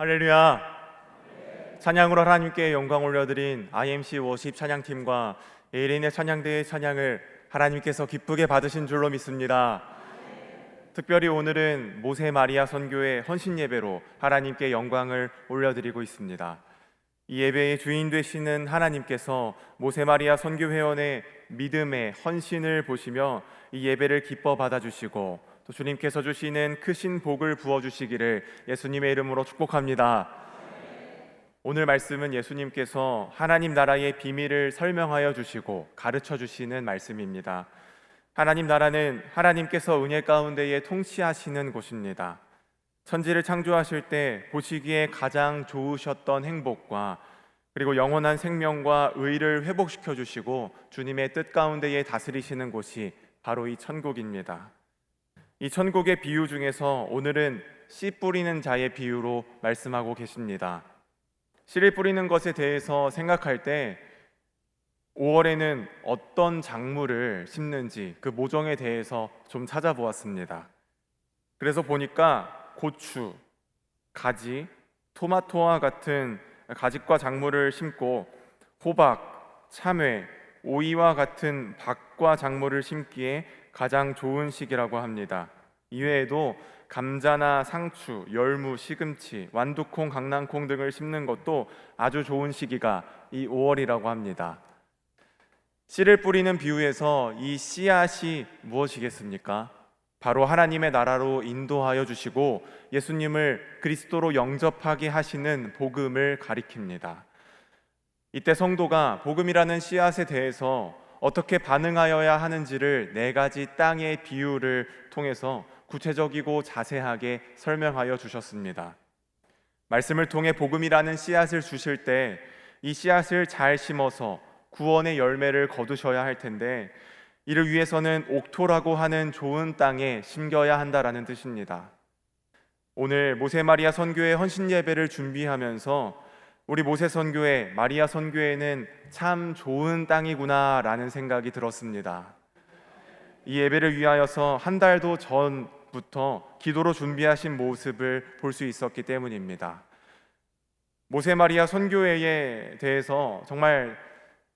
할렐루야. 찬양으로 하나님께 영광 올려드린 IMC 워십 찬양팀과 예일인의 찬양대의 찬양을 하나님께서 기쁘게 받으신 줄로 믿습니다. 특별히 오늘은 모세 마리아 선교의 헌신 예배로 하나님께 영광을 올려드리고 있습니다. 이 예배의 주인 되시는 하나님께서 모세 마리아 선교 회원의 믿음의 헌신을 보시며 이 예배를 기뻐 받아주시고 또 주님께서 주시는 크신 복을 부어주시기를 예수님의 이름으로 축복합니다. 오늘 말씀은 예수님께서 하나님 나라의 비밀을 설명하여 주시고 가르쳐 주시는 말씀입니다. 하나님 나라는 하나님께서 은혜 가운데에 통치하시는 곳입니다. 천지를 창조하실 때 보시기에 가장 좋으셨던 행복과 그리고 영원한 생명과 의를 회복시켜 주시고 주님의 뜻 가운데에 다스리시는 곳이 바로 이 천국입니다. 이 천국의 비유 중에서 오늘은 씨 뿌리는 자의 비유로 말씀하고 계십니다. 씨를 뿌리는 것에 대해서 생각할 때 5월에는 어떤 작물을 심는지 그 모종에 대해서 좀 찾아보았습니다. 그래서 보니까 고추, 가지, 토마토와 같은 가지과 작물을 심고 호박, 참외, 오이와 같은 박과 작물을 심기에 가장 좋은 시기라고 합니다. 이외에도 감자나 상추, 열무, 시금치, 완두콩, 강낭콩 등을 심는 것도 아주 좋은 시기가 이 5월이라고 합니다. 씨를 뿌리는 비유에서 이 씨앗이 무엇이겠습니까? 바로 하나님의 나라로 인도하여 주시고 예수님을 그리스도로 영접하게 하시는 복음을 가리킵니다. 이때 성도가 복음이라는 씨앗에 대해서 어떻게 반응하여야 하는지를 4가지 땅의 비유를 통해서 구체적이고 자세하게 설명하여 주셨습니다. 말씀을 통해 복음이라는 씨앗을 주실 때 이 씨앗을 잘 심어서 구원의 열매를 거두셔야 할 텐데 이를 위해서는 옥토라고 하는 좋은 땅에 심겨야 한다라는 뜻입니다. 오늘 모세 마리아 선교의 헌신 예배를 준비하면서 우리 모세 선교회, 마리아 선교회는 참 좋은 땅이구나 라는 생각이 들었습니다. 이 예배를 위하여서 한 달도 전부터 기도로 준비하신 모습을 볼 수 있었기 때문입니다. 모세 마리아 선교회에 대해서 정말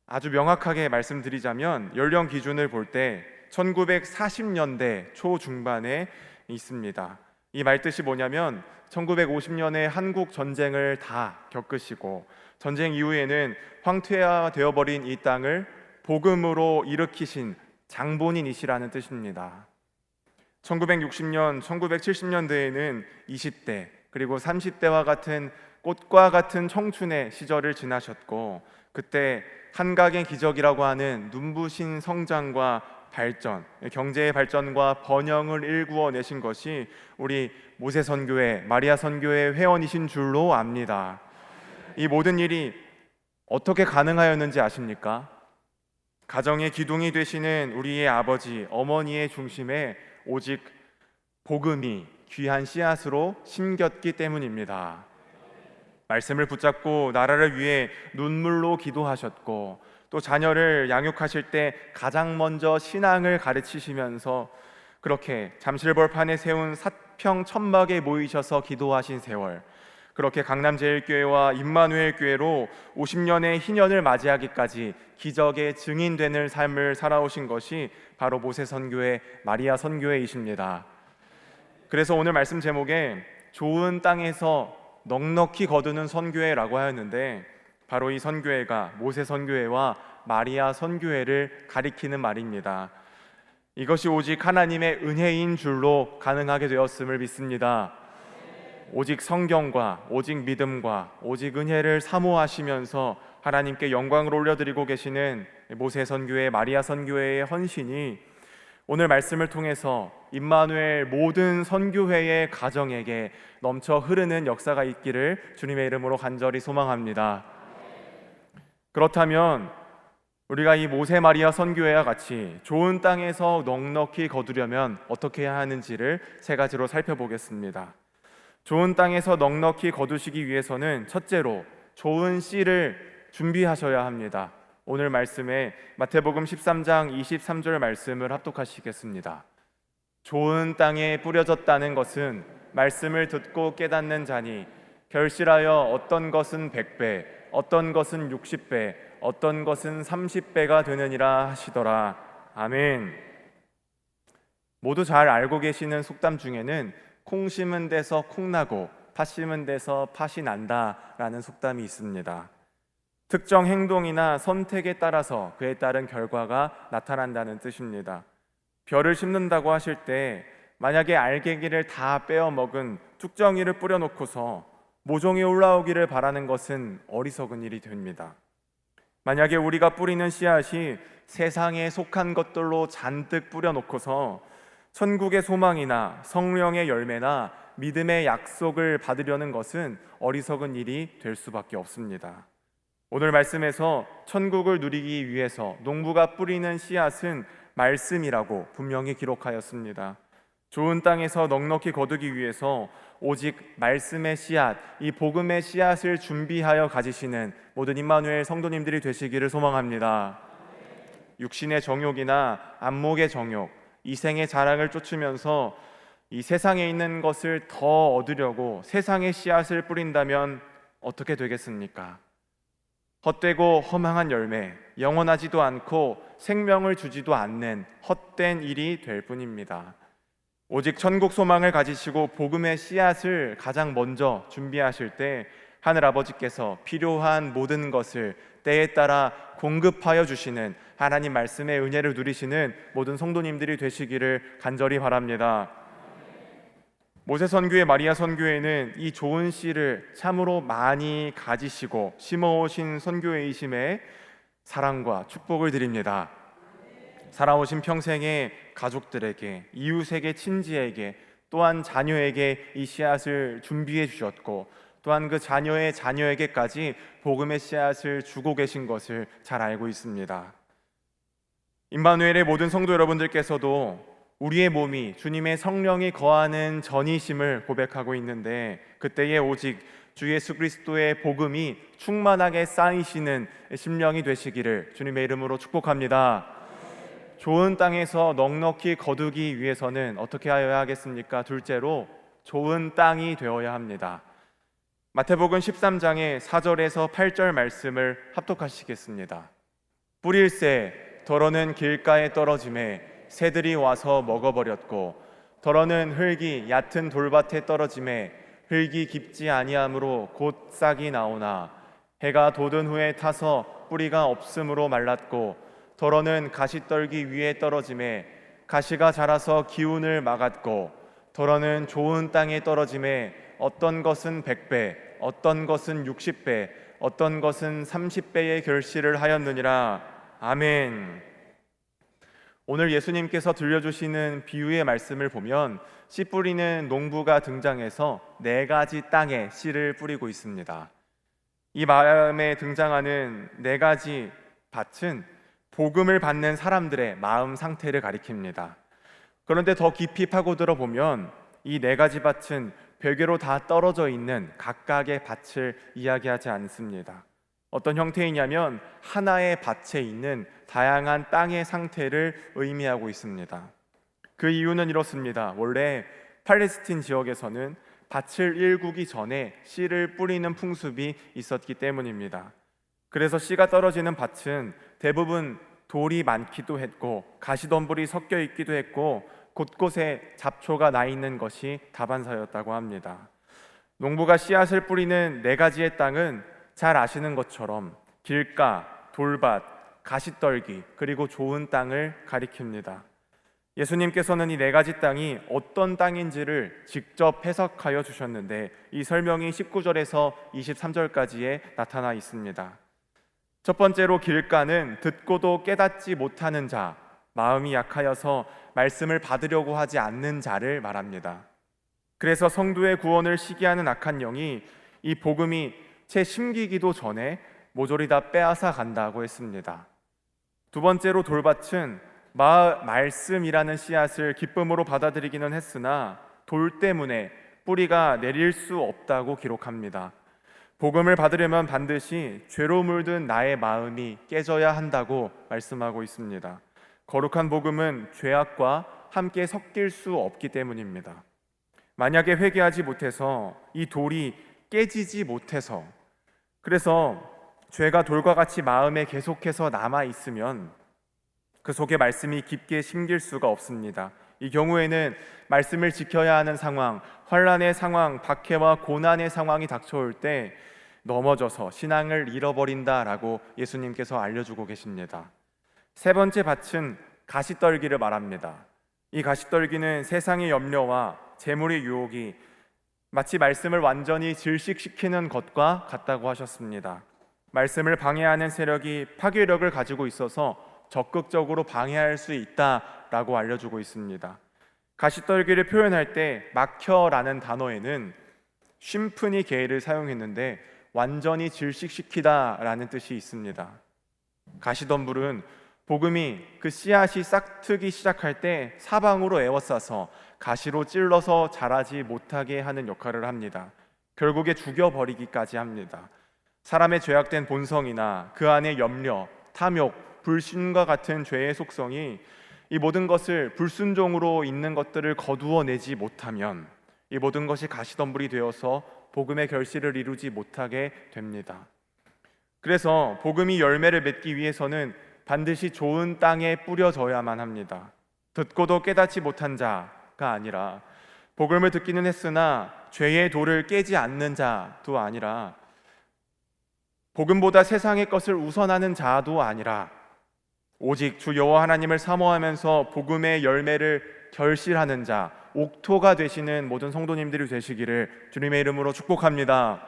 아주 명확하게 말씀드리자면 연령 기준을 볼 때 1940년대 초중반에 있습니다. 이 말뜻이 뭐냐면 1950년에 한국 전쟁을 다 겪으시고 전쟁 이후에는 황폐화되어 버린 이 땅을 복음으로 일으키신 장본인이시라는 뜻입니다. 1960년, 1970년대에는 20대 그리고 30대와 같은 꽃과 같은 청춘의 시절을 지나셨고 그때 한각의 기적이라고 하는 눈부신 성장과 발전, 경제의 발전과 번영을 일구어내신 것이 우리 모세 선교회, 마리아 선교회 회원이신 줄로 압니다. 이 모든 일이 어떻게 가능하였는지 아십니까? 가정의 기둥이 되시는 우리의 아버지, 어머니의 중심에 오직 복음이 귀한 씨앗으로 심겼기 때문입니다. 말씀을 붙잡고 나라를 위해 눈물로 기도하셨고 또 자녀를 양육하실 때 가장 먼저 신앙을 가르치시면서 그렇게 잠실벌판에 세운 사평천막에 모이셔서 기도하신 세월, 그렇게 강남제일교회와 임마누엘교회로 50년의 희년을 맞이하기까지 기적의 증인되는 삶을 살아오신 것이 바로 모세 선교회, 마리아 선교회이십니다. 그래서 오늘 말씀 제목에 좋은 땅에서 넉넉히 거두는 선교회라고 하였는데 바로 이 선교회가 모세 선교회와 마리아 선교회를 가리키는 말입니다. 이것이 오직 하나님의 은혜인 줄로 가능하게 되었음을 믿습니다. 오직 성경과 오직 믿음과 오직 은혜를 사모하시면서 하나님께 영광을 올려드리고 계시는 모세 선교회, 마리아 선교회의 헌신이 오늘 말씀을 통해서 임마누엘 모든 선교회의 가정에게 넘쳐 흐르는 역사가 있기를 주님의 이름으로 간절히 소망합니다. 그렇다면 우리가 이 모세 마리아 선교회와 같이 좋은 땅에서 넉넉히 거두려면 어떻게 해야 하는지를 3가지로 살펴보겠습니다. 좋은 땅에서 넉넉히 거두시기 위해서는 첫째로 좋은 씨를 준비하셔야 합니다. 오늘 말씀에 마태복음 13장 23절 말씀을 합독하시겠습니다. 좋은 땅에 뿌려졌다는 것은 말씀을 듣고 깨닫는 자니 결실하여 어떤 것은 100배, 어떤 것은 60배, 어떤 것은 30배가 되느니라 하시더라. 아멘. 모두 잘 알고 계시는 속담 중에는 콩 심은 데서 콩 나고 팥 심은 데서 팥이 난다라는 속담이 있습니다. 특정 행동이나 선택에 따라서 그에 따른 결과가 나타난다는 뜻입니다. 벼를 심는다고 하실 때 만약에 알갱이를 다 빼어 먹은 뚝정이를 뿌려놓고서 모종이 올라오기를 바라는 것은 어리석은 일이 됩니다. 만약에 우리가 뿌리는 씨앗이 세상에 속한 것들로 잔뜩 뿌려놓고서 천국의 소망이나 성령의 열매나 믿음의 약속을 받으려는 것은 어리석은 일이 될 수밖에 없습니다. 오늘 말씀에서 천국을 누리기 위해서 농부가 뿌리는 씨앗은 말씀이라고 분명히 기록하였습니다. 좋은 땅에서 넉넉히 거두기 위해서 오직 말씀의 씨앗, 이 복음의 씨앗을 준비하여 가지시는 모든 임마누엘 성도님들이 되시기를 소망합니다. 육신의 정욕이나 안목의 정욕, 이생의 자랑을 쫓으면서 이 세상에 있는 것을 더 얻으려고 세상의 씨앗을 뿌린다면 어떻게 되겠습니까? 헛되고 허망한 열매, 영원하지도 않고 생명을 주지도 않는 헛된 일이 될 뿐입니다. 오직 천국 소망을 가지시고 복음의 씨앗을 가장 먼저 준비하실 때 하늘아버지께서 필요한 모든 것을 때에 따라 공급하여 주시는 하나님 말씀의 은혜를 누리시는 모든 성도님들이 되시기를 간절히 바랍니다. 모세 선교회, 마리아 선교회는 이 좋은 씨를 참으로 많이 가지시고 심어오신 선교회이심에 사랑과 축복을 드립니다. 살아오신 평생에 가족들에게, 이웃에게, 친지에게, 또한 자녀에게 이 씨앗을 준비해 주셨고 또한 그 자녀의 자녀에게까지 복음의 씨앗을 주고 계신 것을 잘 알고 있습니다. 임마누엘의 모든 성도 여러분들께서도 우리의 몸이 주님의 성령이 거하는 전이심을 고백하고 있는데 그때에 오직 주 예수 그리스도의 복음이 충만하게 쌓이시는 심령이 되시기를 주님의 이름으로 축복합니다. 좋은 땅에서 넉넉히 거두기 위해서는 어떻게 하여야 하겠습니까? 둘째로 좋은 땅이 되어야 합니다. 마태복음 13장의 4절에서 8절 말씀을 합독하시겠습니다. 뿌릴새 더러는 길가에 떨어짐에 새들이 와서 먹어버렸고 더러는 흙이 얕은 돌밭에 떨어짐에 흙이 깊지 아니하므로 곧 싹이 나오나 해가 돋은 후에 타서 뿌리가 없으므로 말랐고 더러는 가시떨기 위에 떨어짐에 가시가 자라서 기운을 막았고 더러는 좋은 땅에 떨어짐에 어떤 것은 100배, 어떤 것은 60배, 어떤 것은 30배의 결실을 하였느니라. 아멘. 오늘 예수님께서 들려주시는 비유의 말씀을 보면 씨 뿌리는 농부가 등장해서 4가지 땅에 씨를 뿌리고 있습니다. 이 마음에 등장하는 4가지 밭은 복음을 받는 사람들의 마음 상태를 가리킵니다. 그런데 더 깊이 파고들어 보면 이 4가지 밭은 별개로 다 떨어져 있는 각각의 밭을 이야기하지 않습니다. 어떤 형태이냐면 하나의 밭에 있는 다양한 땅의 상태를 의미하고 있습니다. 그 이유는 이렇습니다. 원래 팔레스틴 지역에서는 밭을 일구기 전에 씨를 뿌리는 풍습이 있었기 때문입니다. 그래서 씨가 떨어지는 밭은 대부분 돌이 많기도 했고 가시덤불이 섞여 있기도 했고 곳곳에 잡초가 나 있는 것이 다반사였다고 합니다. 농부가 씨앗을 뿌리는 4가지의 땅은 잘 아시는 것처럼 길가, 돌밭, 가시떨기 그리고 좋은 땅을 가리킵니다. 예수님께서는 이 4가지 땅이 어떤 땅인지를 직접 해석하여 주셨는데 이 설명이 19절에서 23절까지에 나타나 있습니다. 첫 번째로 길가는 듣고도 깨닫지 못하는 자, 마음이 약하여서 말씀을 받으려고 하지 않는 자를 말합니다. 그래서 성도의 구원을 시기하는 악한 영이 이 복음이 채 심기기도 전에 모조리 다 빼앗아 간다고 했습니다. 두 번째로 돌밭은 말씀이라는 씨앗을 기쁨으로 받아들이기는 했으나 돌 때문에 뿌리가 내릴 수 없다고 기록합니다. 복음을 받으려면 반드시 죄로 물든 나의 마음이 깨져야 한다고 말씀하고 있습니다. 거룩한 복음은 죄악과 함께 섞일 수 없기 때문입니다. 만약에 회개하지 못해서 이 돌이 깨지지 못해서, 그래서 죄가 돌과 같이 마음에 계속해서 남아 있으면 그 속에 말씀이 깊게 심길 수가 없습니다. 이 경우에는 말씀을 지켜야 하는 상황, 환난의 상황, 박해와 고난의 상황이 닥쳐올 때 넘어져서 신앙을 잃어버린다라고 예수님께서 알려주고 계십니다. 세 번째 밭은 가시떨기를 말합니다. 이 가시떨기는 세상의 염려와 재물의 유혹이 마치 말씀을 완전히 질식시키는 것과 같다고 하셨습니다. 말씀을 방해하는 세력이 파괴력을 가지고 있어서 적극적으로 방해할 수 있다라고 알려주고 있습니다. 가시떨기를 표현할 때 막혀라는 단어에는 쉼프니 게이를 사용했는데 완전히 질식시키다라는 뜻이 있습니다. 가시덤불은 복음이 그 씨앗이 싹트기 시작할 때 사방으로 에워싸서 가시로 찔러서 자라지 못하게 하는 역할을 합니다. 결국에 죽여버리기까지 합니다. 사람의 죄악된 본성이나 그 안의 염려, 탐욕, 불신과 같은 죄의 속성이 이 모든 것을 불순종으로 있는 것들을 거두어내지 못하면 이 모든 것이 가시덤불이 되어서 복음의 결실을 이루지 못하게 됩니다. 그래서 복음이 열매를 맺기 위해서는 반드시 좋은 땅에 뿌려져야만 합니다. 듣고도 깨닫지 못한 자가 아니라, 복음을 듣기는 했으나 죄의 돌을 깨지 않는 자도 아니라, 복음보다 세상의 것을 우선하는 자도 아니라, 오직 주 여호와 하나님을 사모하면서 복음의 열매를 결실하는 자, 옥토가 되시는 모든 성도님들이 되시기를 주님의 이름으로 축복합니다.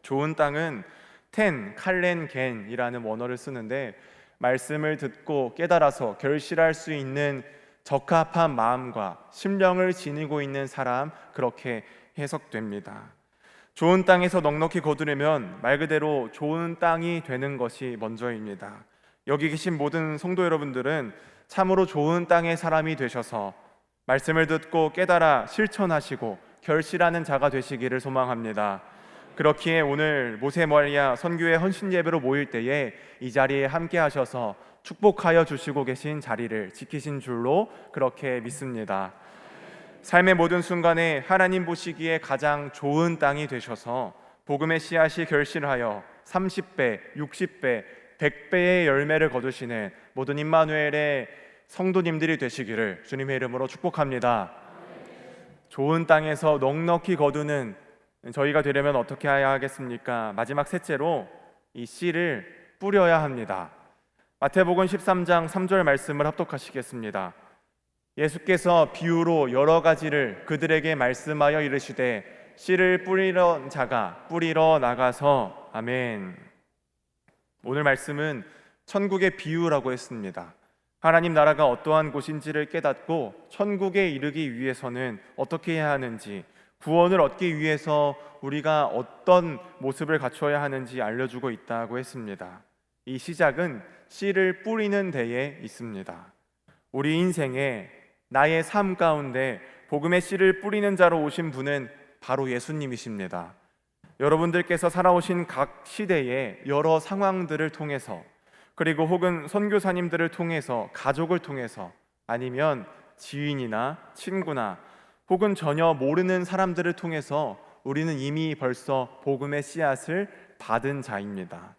좋은 땅은 텐, 칼렌, 겐이라는 원어를 쓰는데, 말씀을 듣고 깨달아서 결실할 수 있는 적합한 마음과 심령을 지니고 있는 사람, 그렇게 해석됩니다. 좋은 땅에서 넉넉히 거두려면 말 그대로 좋은 땅이 되는 것이 먼저입니다. 여기 계신 모든 성도 여러분들은 참으로 좋은 땅의 사람이 되셔서 말씀을 듣고 깨달아 실천하시고 결실하는 자가 되시기를 소망합니다. 그렇기에 오늘 모세마리아 선교회 헌신 예배로 모일 때에 이 자리에 함께 하셔서 축복하여 주시고 계신 자리를 지키신 줄로 그렇게 믿습니다. 삶의 모든 순간에 하나님 보시기에 가장 좋은 땅이 되셔서 복음의 씨앗이 결실하여 30배, 60배, 100배의 열매를 거두시는 모든 임마누엘의 성도님들이 되시기를 주님의 이름으로 축복합니다. 좋은 땅에서 넉넉히 거두는 저희가 되려면 어떻게 해야 하겠습니까? 마지막 셋째로 이 씨를 뿌려야 합니다. 마태복음 13장 3절 말씀을 합독하시겠습니다. 예수께서 비유로 여러 가지를 그들에게 말씀하여 이르시되 씨를 뿌리러 자가 뿌리러 나가서. 아멘. 오늘 말씀은 천국의 비유라고 했습니다. 하나님 나라가 어떠한 곳인지를 깨닫고 천국에 이르기 위해서는 어떻게 해야 하는지, 구원을 얻기 위해서 우리가 어떤 모습을 갖춰야 하는지 알려주고 있다고 했습니다. 이 시작은 씨를 뿌리는 데에 있습니다. 우리 인생에 나의 삶 가운데 복음의 씨를 뿌리는 자로 오신 분은 바로 예수님이십니다. 여러분들께서 살아오신 각 시대의 여러 상황들을 통해서, 그리고 혹은 선교사님들을 통해서, 가족을 통해서, 아니면 지인이나 친구나 혹은 전혀 모르는 사람들을 통해서 우리는 이미 벌써 복음의 씨앗을 받은 자입니다.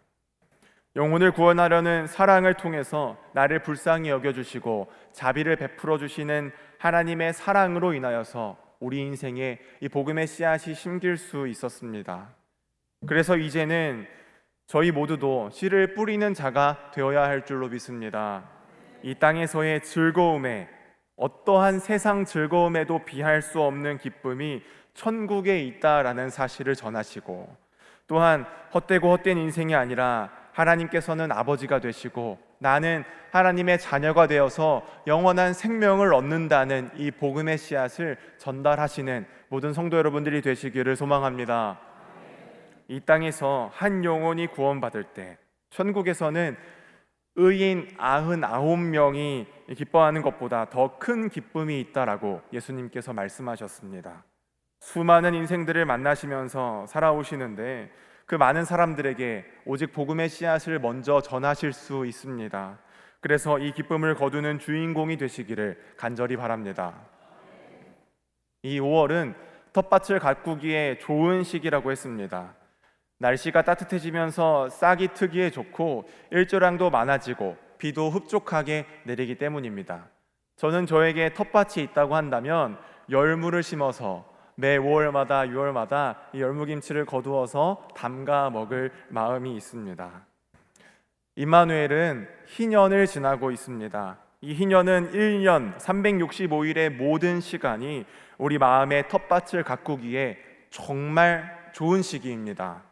영혼을 구원하려는 사랑을 통해서 나를 불쌍히 여겨주시고 자비를 베풀어 주시는 하나님의 사랑으로 인하여서 우리 인생에 이 복음의 씨앗이 심길 수 있었습니다. 그래서 이제는 저희 모두도 씨를 뿌리는 자가 되어야 할 줄로 믿습니다. 이 땅에서의 즐거움에, 어떠한 세상 즐거움에도 비할 수 없는 기쁨이 천국에 있다라는 사실을 전하시고, 또한 헛되고 헛된 인생이 아니라 하나님께서는 아버지가 되시고 나는 하나님의 자녀가 되어서 영원한 생명을 얻는다는 이 복음의 씨앗을 전달하시는 모든 성도 여러분들이 되시기를 소망합니다. 이 땅에서 한 영혼이 구원받을 때 천국에서는 의인 99명이 기뻐하는 것보다 더 큰 기쁨이 있다라고 예수님께서 말씀하셨습니다. 수많은 인생들을 만나시면서 살아오시는데 그 많은 사람들에게 오직 복음의 씨앗을 먼저 전하실 수 있습니다. 그래서 이 기쁨을 거두는 주인공이 되시기를 간절히 바랍니다. 이 5월은 텃밭을 가꾸기에 좋은 시기라고 했습니다. 날씨가 따뜻해지면서 싹이 트기에 좋고 일조량도 많아지고 비도 흡족하게 내리기 때문입니다. 저는 저에게 텃밭이 있다고 한다면 열무를 심어서 매 5월마다 6월마다 이 열무김치를 거두어서 담가 먹을 마음이 있습니다. 임마누엘은 희년을 지나고 있습니다. 이 희년은 1년 365일의 모든 시간이 우리 마음의 텃밭을 가꾸기에 정말 좋은 시기입니다.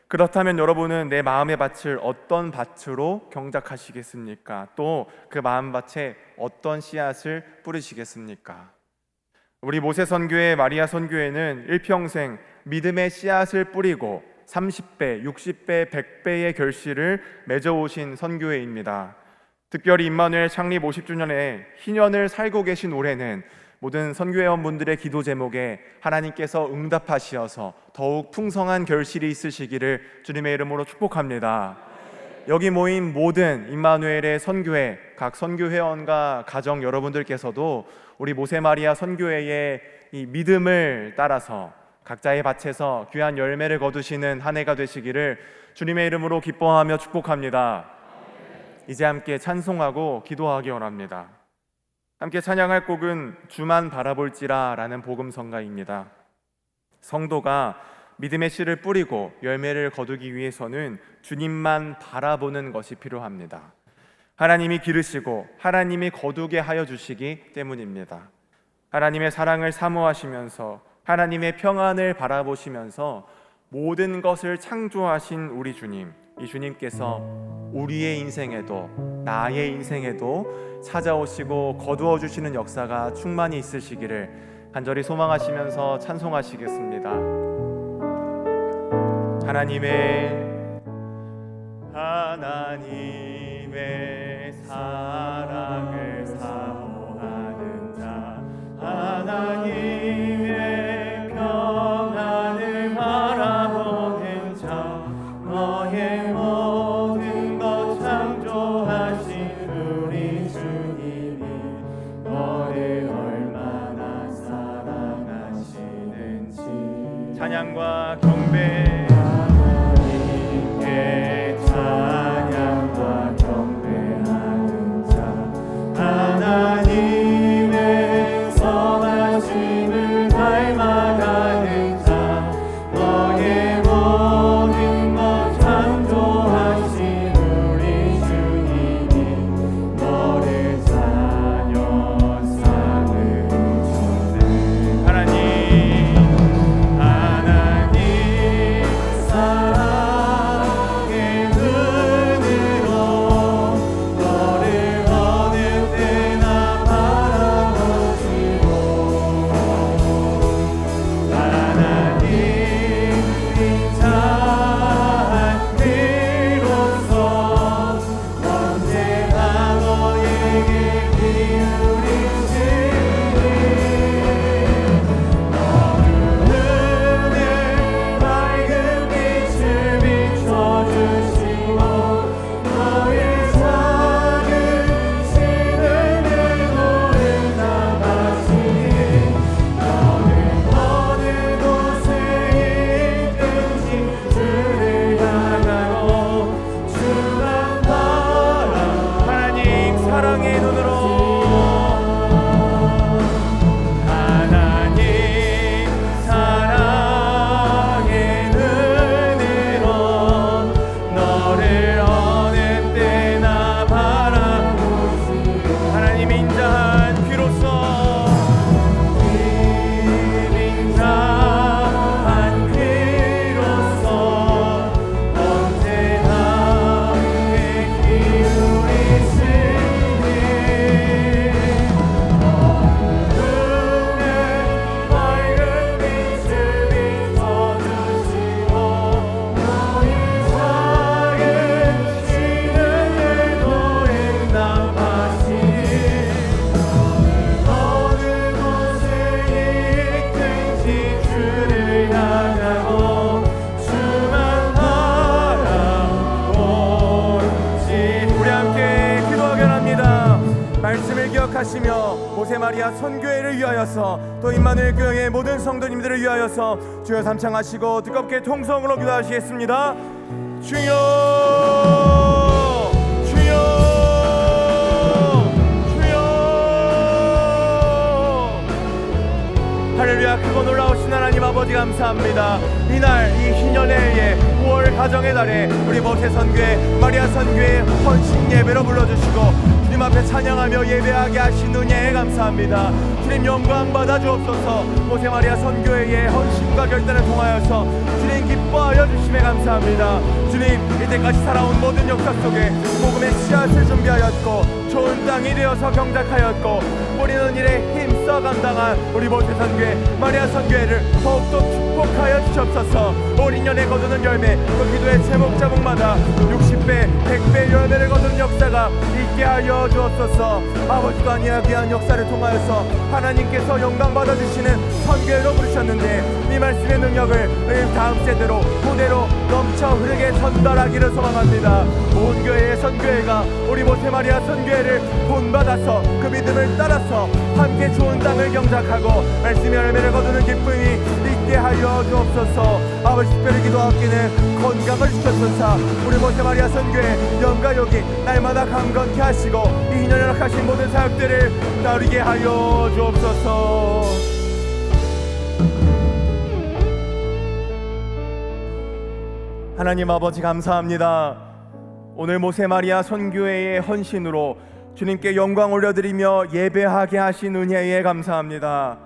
그렇다면 여러분은 내 마음의 밭을 어떤 밭으로 경작하시겠습니까? 또 그 마음밭에 어떤 씨앗을 뿌리시겠습니까? 우리 모세 선교회, 마리아 선교회는 일평생 믿음의 씨앗을 뿌리고 30배, 60배, 100배의 결실을 맺어오신 선교회입니다. 특별히 임마누엘 창립 50주년에 희년을 살고 계신 올해는 모든 선교회원분들의 기도 제목에 하나님께서 응답하시어서 더욱 풍성한 결실이 있으시기를 주님의 이름으로 축복합니다. 여기 모인 모든 임마누엘의 선교회, 각 선교회원과 가정 여러분들께서도 우리 모세마리아 선교회의 이 믿음을 따라서 각자의 밭에서 귀한 열매를 거두시는 한 해가 되시기를 주님의 이름으로 기뻐하며 축복합니다. 이제 함께 찬송하고 기도하기 원합니다. 함께 찬양할 곡은 주만 바라볼지라 라는 복음성가입니다. 성도가 믿음의 씨를 뿌리고 열매를 거두기 위해서는 주님만 바라보는 것이 필요합니다. 하나님이 기르시고 하나님이 거두게 하여 주시기 때문입니다. 하나님의 사랑을 사모하시면서 하나님의 평안을 바라보시면서 모든 것을 창조하신 우리 주님, 이 주님께서 우리의 인생에도 나의 인생에도 찾아오시고 거두어 주시는 역사가 충만히 있으시기를 간절히 소망하시면서 찬송하시겠습니다. 하나님의 사랑을 사모하는 자, 하나님의 평안을 바라보는 자, 너의 모든 것 창조하신 우리 주님이 너를 얼마나 사랑하시는지 찬양과 경배 찬양과 경배하는 자 하나님의 선하심을 닮아가는 자 너의 모든 것 창조하신 우리 주님이 너를 자녀 삼으시네. 하나님 사랑의 모세마리아 선교회를 위하여서 또 임마누엘 교회의 모든 성도님들을 위하여서 주여 삼창하시고 뜨겁게 통성으로 기도하시겠습니다. 주여 주여 주여. 할렐루야. 크고 놀라우신 하나님 아버지 감사합니다. 이날 이 희년의 해에 9월 가정의 달에 우리 모세 선교회 마리아 선교회 헌신 예배로 불러주시고 주님 앞에 찬양하며 예배하게 하신 은혜에 감사합니다. 주님 영광 받아 주옵소서. 모세 마리아 선교회의 헌신과 결단을 통하여서 주님 기뻐하여 주심에 감사합니다. 주님 이때까지 살아온 모든 역사 속에 복음의 씨앗을 준비하였고 좋은 땅이 되어서 경작하였고 뿌리는 일에 힘써 감당한 우리 모세 선교회 마리아 선교회를 더욱더 축복하여 주옵소서. 올 1년에 거두는 열매 그 기도의 제목마다 60배 100배 열매를 거두는 역사가 있게 하여 주옵소서. 아버지가 이야기한 역사를 통하여서 하나님께서 영광 받아주시는 선교회로 부르셨는데 이 말씀의 능력을 다음 세대로 그대로 넘쳐 흐르게 전달하기를 소망합니다. 온 교회의 선교회가 우리 모세 마리아 선교회를 본받아서 그 믿음을 따라서 함께 좋은 땅을 경작하고 말씀의 열매를 거두는 기쁨이 있게 하여 주옵소서. 아버지 특별히 기도하기는 건강을 주셔서 우리 모세 마리아 선교회 영가욕이 날마다 강건케 하시고 이 인연을 허락하신 모든 사역들을 따르게 하여 주옵소서. 하나님 아버지 감사합니다. 오늘 모세 마리아 선교회의 헌신으로 주님께 영광 올려드리며 예배하게 하신 은혜에 감사합니다.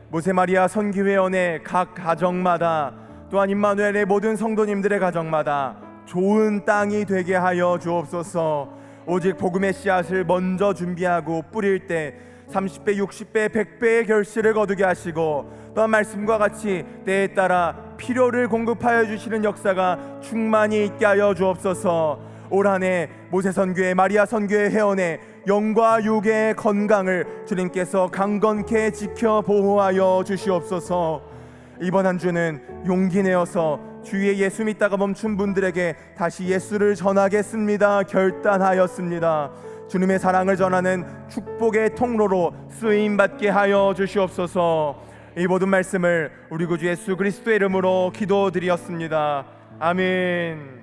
모세 마리아 선교회원의 각 가정마다 또한 임마누엘의 모든 성도님들의 가정마다 좋은 땅이 되게 하여 주옵소서. 오직 복음의 씨앗을 먼저 준비하고 뿌릴 때 30배, 60배, 100배의 결실을 거두게 하시고 또한 말씀과 같이 때에 따라 필요를 공급하여 주시는 역사가 충만히 있게 하여 주옵소서. 올 한해 모세 선교회 마리아 선교회 회원의 영과 육의 건강을 주님께서 강건케 지켜 보호하여 주시옵소서. 이번 한 주는 용기 내어서 주위에 예수 믿다가 멈춘 분들에게 다시 예수를 전하겠습니다 결단하였습니다. 주님의 사랑을 전하는 축복의 통로로 쓰임받게 하여 주시옵소서. 이 모든 말씀을 우리 구주 예수 그리스도의 이름으로 기도드리었습니다. 아멘.